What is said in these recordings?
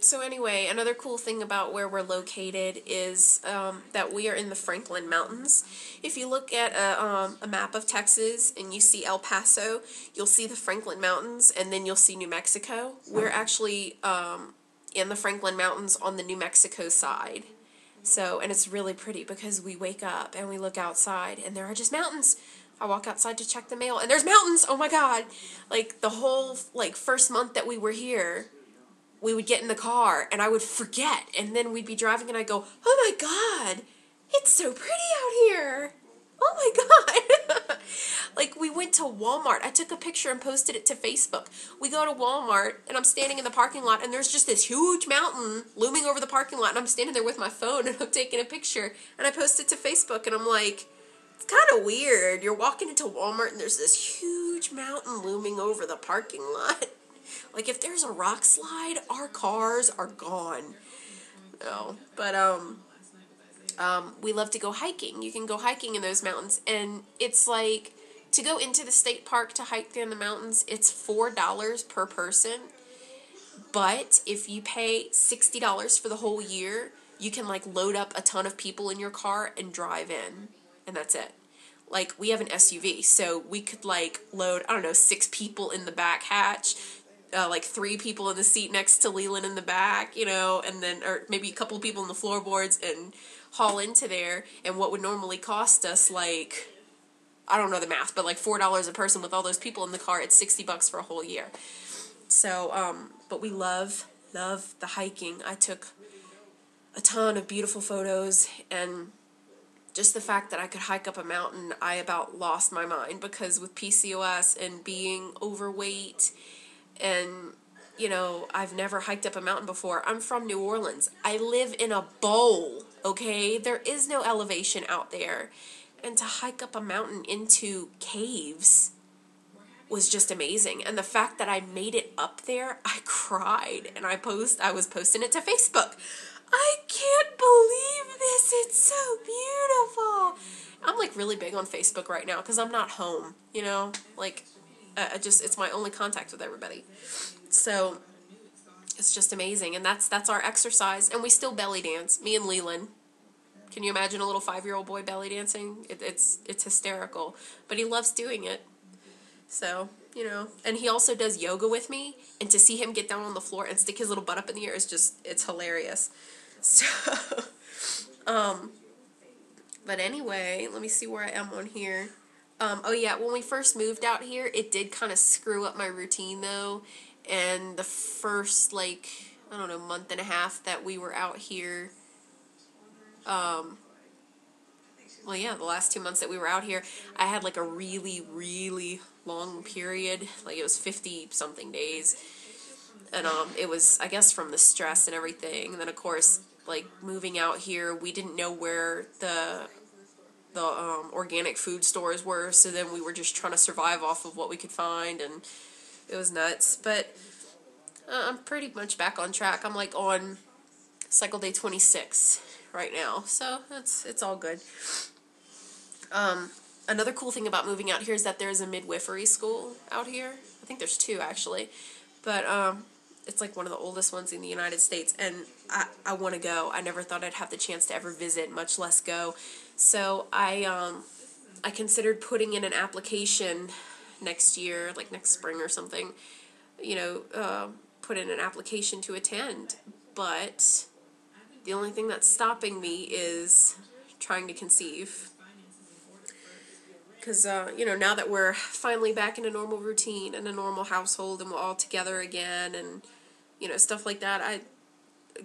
So anyway, another cool thing about where we're located is that we are in the Franklin Mountains. If you look at a map of Texas and you see El Paso, you'll see the Franklin Mountains, and then you'll see New Mexico. We're actually in the Franklin Mountains on the New Mexico side. So, and it's really pretty because we wake up and we look outside and there are just mountains. I walk outside to check the mail and there's mountains. Oh my God. Like the whole first month that we were here, we would get in the car and I would forget, and then we'd be driving and I'd go, oh my God, it's so pretty out here. Oh my God. Like we went to Walmart. I took a picture and posted it to Facebook. We go to Walmart and I'm standing in the parking lot and there's just this huge mountain looming over the parking lot and I'm standing there with my phone and I'm taking a picture and I post it to Facebook and I'm like, it's kind of weird. You're walking into Walmart and there's this huge mountain looming over the parking lot. Like, if there's a rock slide, our cars are gone. No, but, we love to go hiking. You can go hiking in those mountains, and it's like, to go into the state park to hike in the mountains, it's $4 per person, but if you pay $60 for the whole year, you can, like, load up a ton of people in your car and drive in, and that's it. Like, we have an SUV, so we could, like, load, I don't know, 6 people in the back hatch, like 3 people in the seat next to Leland in the back, you know, and then, or maybe a couple people in the floorboards and haul into there, and what would normally cost us, like, I don't know the math, but like $4 a person with all those people in the car, it's $60 for a whole year. So, but we love the hiking. I took a ton of beautiful photos, and just the fact that I could hike up a mountain, I about lost my mind, because with PCOS and being overweight, and, you know, I've never hiked up a mountain before. I'm from New Orleans. I live in a bowl, okay? There is no elevation out there. And to hike up a mountain into caves was just amazing. And the fact that I made it up there, I cried. And I was posting it to Facebook. I can't believe this. It's so beautiful. I'm, like, really big on Facebook right now because I'm not home, you know? Like, it's my only contact with everybody. So it's just amazing, and that's our exercise, and we still belly dance, me and Leland. Can you imagine a little 5-year-old boy belly dancing? It's hysterical, but he loves doing it. So, you know, and he also does yoga with me, and to see him get down on the floor and stick his little butt up in the air is just, it's hilarious. So, but anyway, let me see where I am on here. Oh yeah, when we first moved out here, it did kind of screw up my routine though, and the first, like, I don't know, month and a half that we were out here, well yeah, the last 2 months that we were out here, I had like a really, really long period, like it was 50-something days, and it was, I guess, from the stress and everything, and then of course, like, moving out here, we didn't know where the organic food stores were, so then we were just trying to survive off of what we could find, and it was nuts. But I'm pretty much back on track. I'm like on cycle day 26 right now, so it's all good. Another cool thing about moving out here is that there's a midwifery school out here. I think there's 2 actually, but it's like one of the oldest ones in the United States, and I want to go. I never thought I'd have the chance to ever visit, much less go. So I considered putting in an application next year, like next spring or something, you know, put in an application to attend. But the only thing that's stopping me is trying to conceive. Because, you know, now that we're finally back in a normal routine and a normal household and we're all together again and, you know, stuff like that,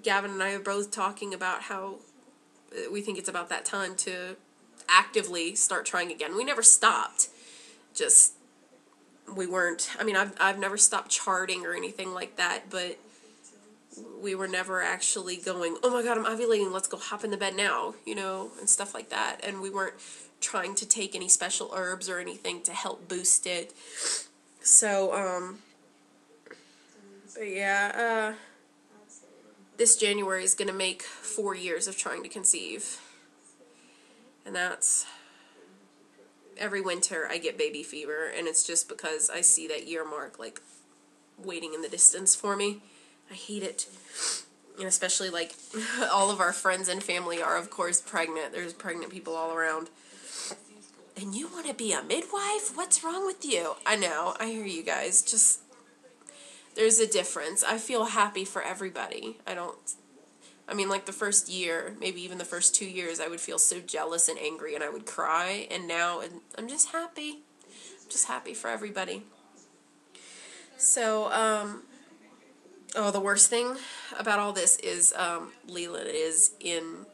Gavin and I are both talking about how we think it's about that time to actively start trying again. We never stopped, just we weren't, I mean, I've never stopped charting or anything like that, but we were never actually going, oh my God, I'm ovulating, let's go hop in the bed now, you know, and stuff like that, and we weren't trying to take any special herbs or anything to help boost it. So, but yeah, this January is going to make 4 years of trying to conceive. And that's, every winter I get baby fever, and it's just because I see that year mark, like, waiting in the distance for me. I hate it. And especially, like, all of our friends and family are, of course, pregnant. There's pregnant people all around. And you want to be a midwife? What's wrong with you? I know. I hear you guys. Just, there's a difference. I feel happy for everybody. I mean, like, the first year, maybe even the first 2 years, I would feel so jealous and angry, and I would cry. And now, I'm just happy. I'm just happy for everybody. So, oh, the worst thing about all this is Leland is in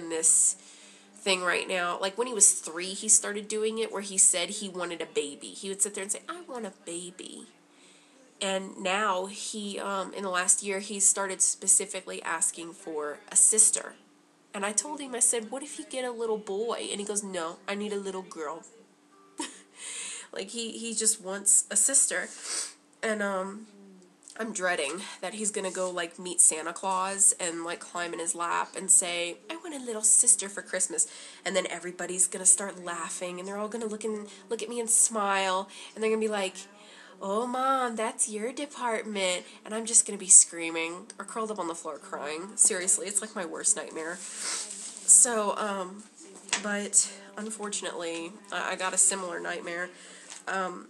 this thing right now. Like, when he was 3, he started doing it where he said he wanted a baby. He would sit there and say, I want a baby. And now he, in the last year, he started specifically asking for a sister. And I told him, I said, what if you get a little boy? And he goes, no, I need a little girl. Like, he just wants a sister. And, I'm dreading that he's gonna go, like, meet Santa Claus and, like, climb in his lap and say, I want a little sister for Christmas. And then everybody's gonna start laughing, and they're all gonna look at me and smile, and they're gonna be like, oh, Mom, that's your department. And I'm just gonna be screaming or curled up on the floor crying. Seriously, it's like my worst nightmare. So, but unfortunately, I got a similar nightmare.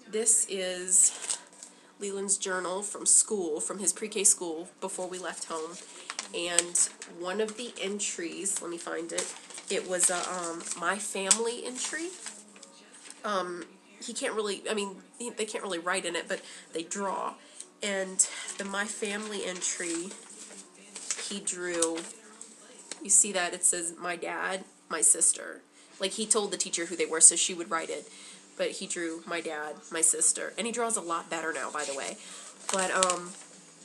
This is Leland's journal from school, from his pre-K school, before we left home. And one of the entries, let me find it, it was a my family entry. He can't really, I mean, they can't really write in it, but they draw. And the my family entry, he drew, you see that it says my dad, my sister. Like, he told the teacher who they were so she would write it. But he drew my dad, my sister. And he draws a lot better now, by the way. But,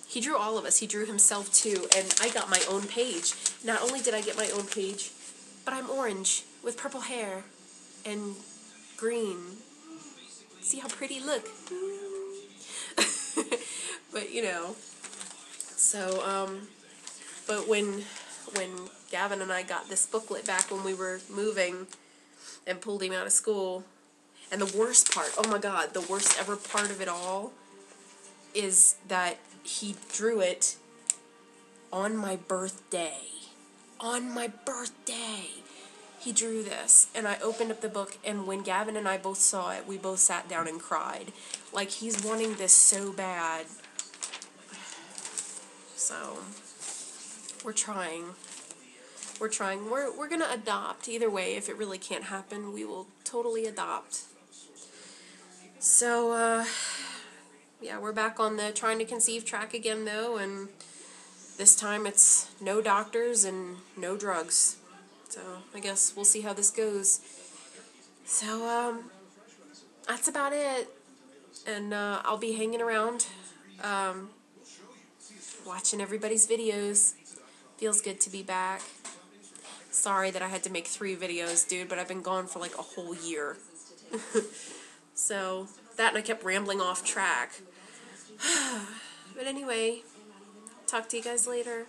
he drew all of us. He drew himself, too. And I got my own page. Not only did I get my own page, but I'm orange with purple hair and green. See how pretty? Look. But, you know. So, but when Gavin and I got this booklet back when we were moving and pulled him out of school, and the worst part, oh my God, the worst ever part of it all is that he drew it on my birthday. On my birthday. He drew this, and I opened up the book, and when Gavin and I both saw it, we both sat down and cried. Like, he's wanting this so bad. So, we're trying. We're trying. We're gonna adopt. Either way, if it really can't happen, we will totally adopt. So, yeah, we're back on the trying to conceive track again, though, and this time it's no doctors and no drugs. So, I guess we'll see how this goes. So, that's about it. And, I'll be hanging around, watching everybody's videos. Feels good to be back. Sorry that I had to make 3 videos, dude, but I've been gone for like a whole year. So, that and I kept rambling off track. But anyway, talk to you guys later.